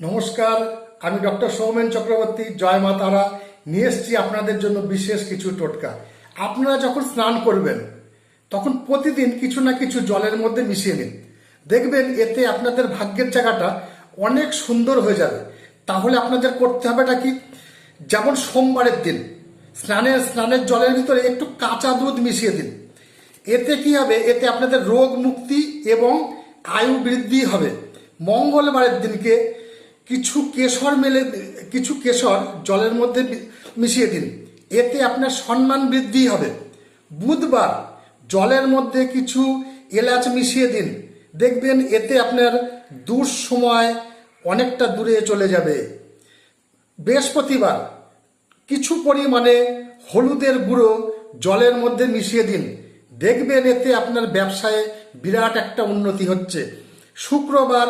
নমস্কার, আমি ডক্টর সৌমেন চক্রবর্তী। জয় মা তারা নিয়ে এসেছি আপনাদের জন্য বিশেষ কিছু টোটকা। আপনারা যখন স্নান করবেন তখন প্রতিদিন কিছু না কিছু জলের মধ্যে মিশিয়ে নিন। দেখবেন এতে আপনাদের ভাগ্যের জায়গাটা অনেক সুন্দর হয়ে যাবে। তাহলে আপনাদের করতে হবেটা কি, যেমন সোমবারের দিন স্নানের জলের ভিতরে একটু কাঁচা দুধ মিশিয়ে দিন। এতে কি হবে, এতে আপনাদের রোগ মুক্তি এবং আয়ু বৃদ্ধি হবে। মঙ্গলবারের দিনকে কিছু কেশর জলের মধ্যে মিশিয়ে দিন, এতে আপনার সম্মান বৃদ্ধি হবে। বুধবার জলের মধ্যে কিছু এলাচ মিশিয়ে দিন, দেখবেন এতে আপনার দুঃসময় অনেকটা দূরে চলে যাবে। বৃহস্পতিবার কিছু পরিমাণে হলুদের গুঁড়ো জলের মধ্যে মিশিয়ে দিন, দেখবেন এতে আপনার ব্যবসায় বিরাট একটা উন্নতি হচ্ছে। শুক্রবার